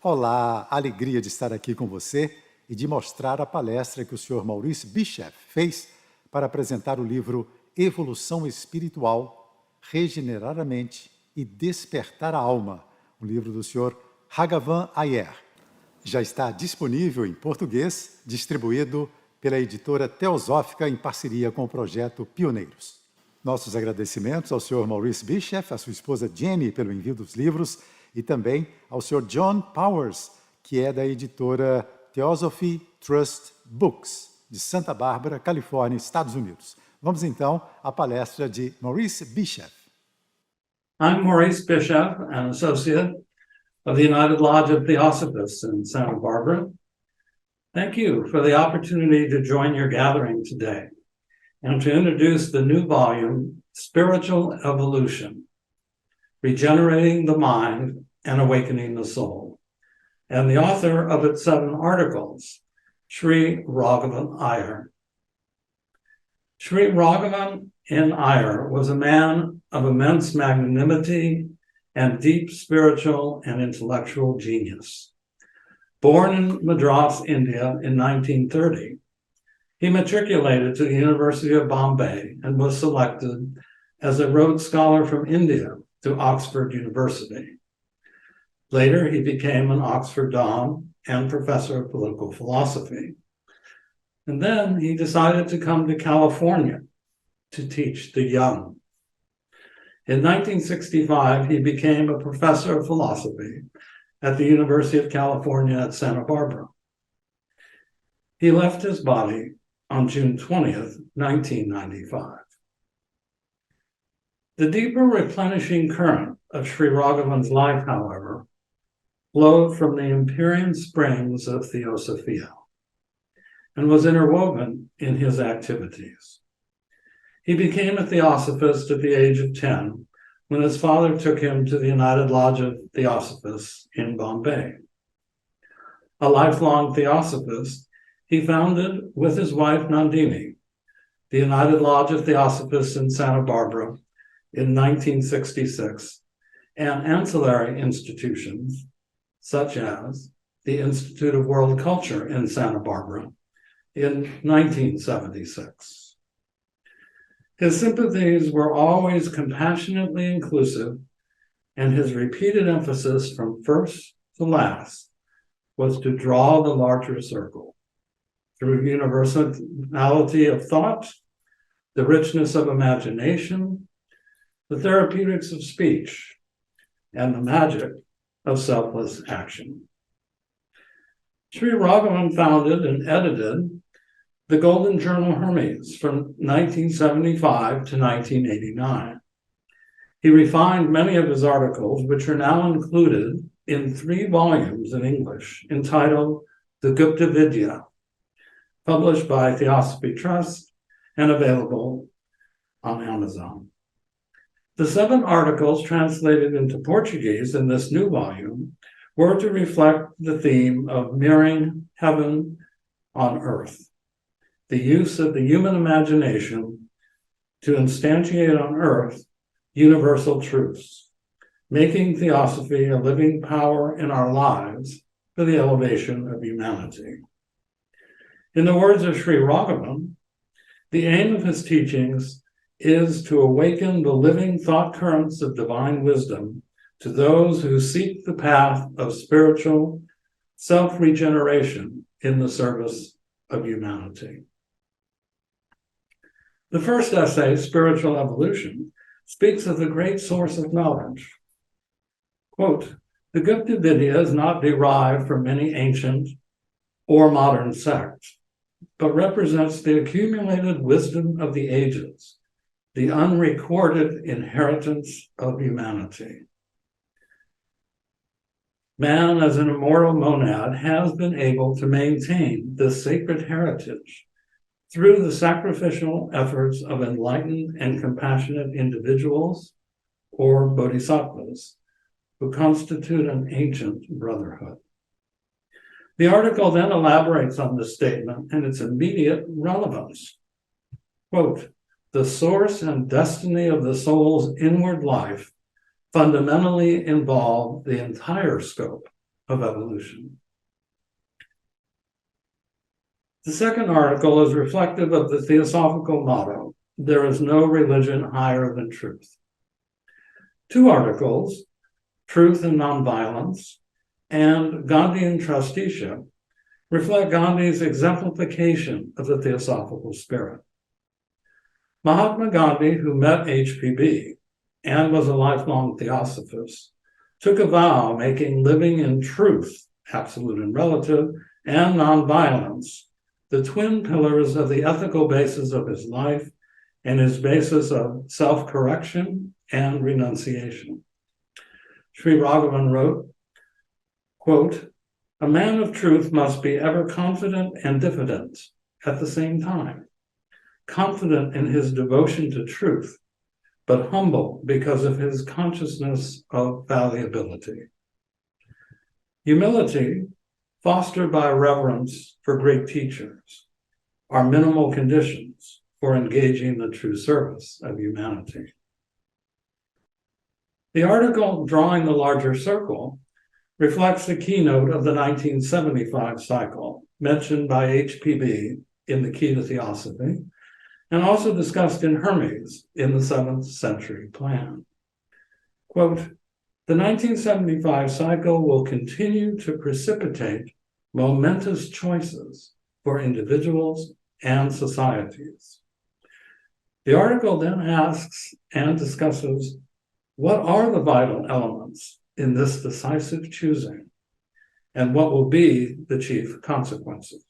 Olá, alegria de estar aqui com você e de mostrar a palestra que o senhor Maurice Bisheff fez para apresentar o livro Evolução Espiritual, Regenerar a Mente e Despertar a Alma, o livro do senhor Raghavan Iyer. Já está disponível em português, distribuído pela editora Teosófica em parceria com o projeto Pioneiros. Nossos agradecimentos ao senhor Maurice Bisheff, à sua esposa Jenny pelo envio dos livros e também ao senhor John Powers, que é da editora Theosophy Trust Books, de Santa Bárbara, Califórnia, Estados Unidos. Vamos então à palestra de Maurice Bisheff. I'm Maurice Bisheff, an associate of the United Lodge of Theosophists in Santa Barbara. Thank you for the opportunity to join your gathering today and to introduce the new volume, Spiritual Evolution, Regenerating the Mind and Awakening the Soul, and the author of its 7 articles, Sri Raghavan Iyer. Sri Raghavan Iyer was a man of immense magnanimity and deep spiritual and intellectual genius. Born in Madras, India in 1930, he matriculated to the University of Bombay and was selected as a Rhodes Scholar from India to Oxford University. Later, he became an Oxford Don and professor of political philosophy. And then he decided to come to California to teach the young. In 1965, he became a professor of philosophy at the University of California at Santa Barbara. He left his body on June 20th, 1995. The deeper replenishing current of Sri Raghavan's life, however, flowed from the Empyrean springs of Theosophia and was interwoven in his activities. He became a Theosophist at the age of 10 when his father took him to the United Lodge of Theosophists in Bombay. A lifelong Theosophist, he founded with his wife Nandini the United Lodge of Theosophists in Santa Barbara in 1966, and ancillary institutions such as the Institute of World Culture in Santa Barbara in 1976. His sympathies were always compassionately inclusive, and his repeated emphasis from first to last was to draw the larger circle through universality of thought, the richness of imagination, the therapeutics of speech, and the magic of selfless action. Sri Raghavan founded and edited the Golden Journal Hermes from 1975 to 1989. He refined many of his articles, which are now included in 3 volumes in English, entitled The Gupta Vidya, published by Theosophy Trust and available on Amazon. The 7 articles translated into Portuguese in this new volume were to reflect the theme of mirroring heaven on earth, the use of the human imagination to instantiate on earth universal truths, making theosophy a living power in our lives for the elevation of humanity. In the words of Sri Raghavan, the aim of his teachings is to awaken the living thought currents of divine wisdom to those who seek the path of spiritual self-regeneration in the service of humanity. The first essay, Spiritual Evolution, speaks of the great source of knowledge. Quote, the Gupta Vidya is not derived from any ancient or modern sect, but represents the accumulated wisdom of the ages, the unrecorded inheritance of humanity. Man, as an immortal monad, has been able to maintain this sacred heritage through the sacrificial efforts of enlightened and compassionate individuals, or bodhisattvas, who constitute an ancient brotherhood. The article then elaborates on this statement and its immediate relevance. Quote, the source and destiny of the soul's inward life fundamentally involve the entire scope of evolution. The second article is reflective of the theosophical motto, "There is no religion higher than truth." Two articles, Truth and Nonviolence and Gandhian Trusteeship, reflect Gandhi's exemplification of the theosophical spirit. Mahatma Gandhi, who met HPB and was a lifelong theosophist, took a vow making living in truth, absolute and relative, and nonviolence the twin pillars of the ethical basis of his life and his basis of self-correction and renunciation. Sri Raghavan wrote, quote, "A man of truth must be ever confident and diffident at the same time, confident in his devotion to truth, but humble because of his consciousness of fallibility." Humility, fostered by reverence for great teachers, are minimal conditions for engaging the true service of humanity. The article Drawing the Larger Circle reflects the keynote of the 1975 cycle, mentioned by HPB in the Key to Theosophy, and also discussed in Hermes in the 7th Century Plan. Quote, "The 1975 cycle will continue to precipitate momentous choices for individuals and societies." The article then asks and discusses what are the vital elements in this decisive choosing and what will be the chief consequences.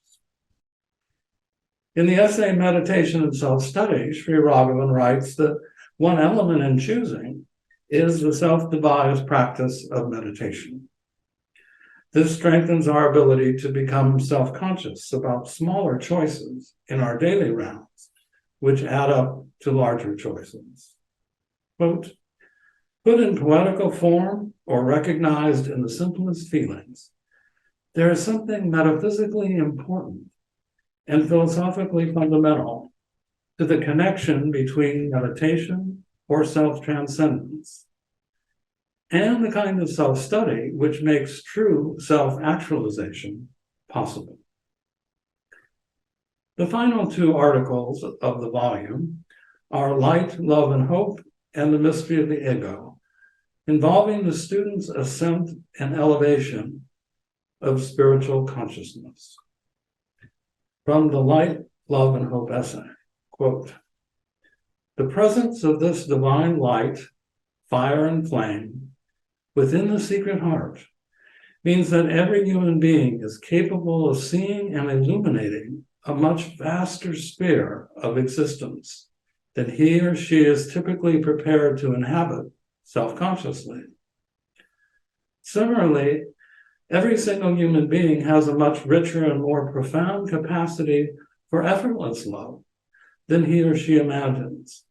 In the essay Meditation and Self-Study, Sri Raghavan writes that one element in choosing is the self-devised practice of meditation. This strengthens our ability to become self-conscious about smaller choices in our daily rounds, which add up to larger choices. Quote, "Put in poetical form or recognized in the simplest feelings, there is something metaphysically important and philosophically fundamental to the connection between meditation or self-transcendence and the kind of self-study which makes true self-actualization possible." The final two articles of the volume are Light, Love, and Hope and the Mystery of the Ego, involving the student's ascent and elevation of spiritual consciousness. From the Light, Love, and Hope essay, quote, "The presence of this divine light, fire, and flame within the secret heart means that every human being is capable of seeing and illuminating a much vaster sphere of existence than he or she is typically prepared to inhabit self-consciously. Similarly, every single human being has a much richer and more profound capacity for effortless love than he or she imagines.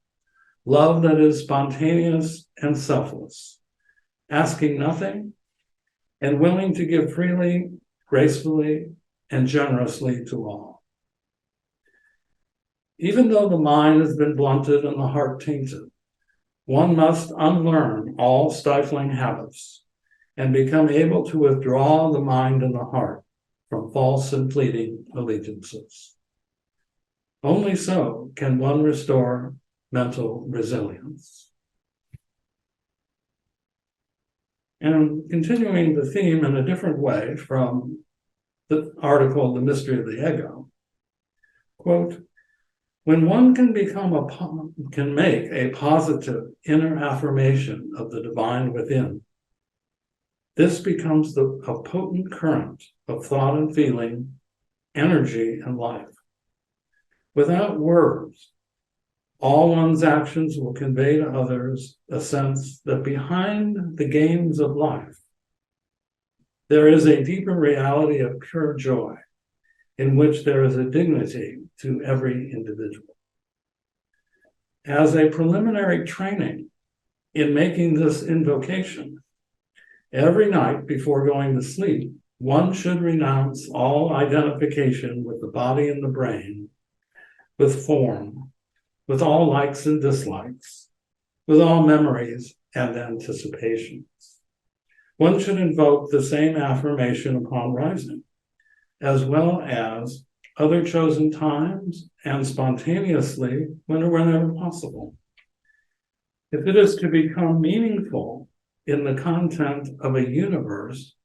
Love that is spontaneous and selfless, asking nothing and willing to give freely, gracefully, and generously to all. Even though the mind has been blunted and the heart tainted, one must unlearn all stifling habits and become able to withdraw the mind and the heart from false and fleeting allegiances. Only so can one restore mental resilience." And continuing the theme in a different way from the article, The Mystery of the Ego, quote, "When one can make a positive inner affirmation of the divine within, this becomes a potent current of thought and feeling, energy and life. Without words, all one's actions will convey to others a sense that behind the games of life, there is a deeper reality of pure joy in which there is a dignity to every individual. As a preliminary training in making this invocation, every night before going to sleep, one should renounce all identification with the body and the brain, with form, with all likes and dislikes, with all memories and anticipations. one should invoke the same affirmation upon rising, as well as other chosen times and spontaneously whenever possible. If it is to become meaningful in the content of a universe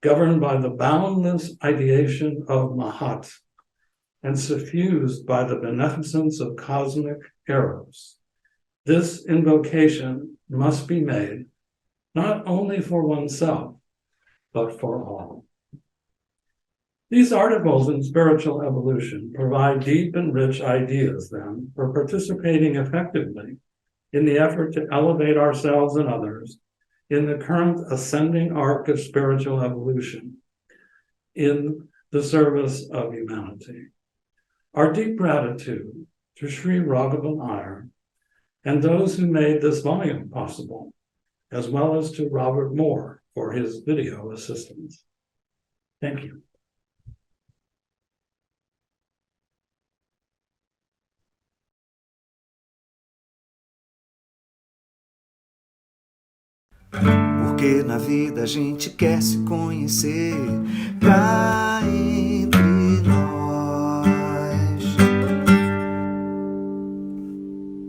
governed by the boundless ideation of Mahat and suffused by the beneficence of cosmic eros, this invocation must be made not only for oneself, but for all. These articles in spiritual evolution provide deep and rich ideas, then, for participating effectively in the effort to elevate ourselves and others in the current ascending arc of spiritual evolution in the service of humanity. Our deep gratitude to Sri Raghavan Iyer and those who made this volume possible, as well as to Robert Moore for his video assistance. Thank you. Porque na vida a gente quer se conhecer pra entre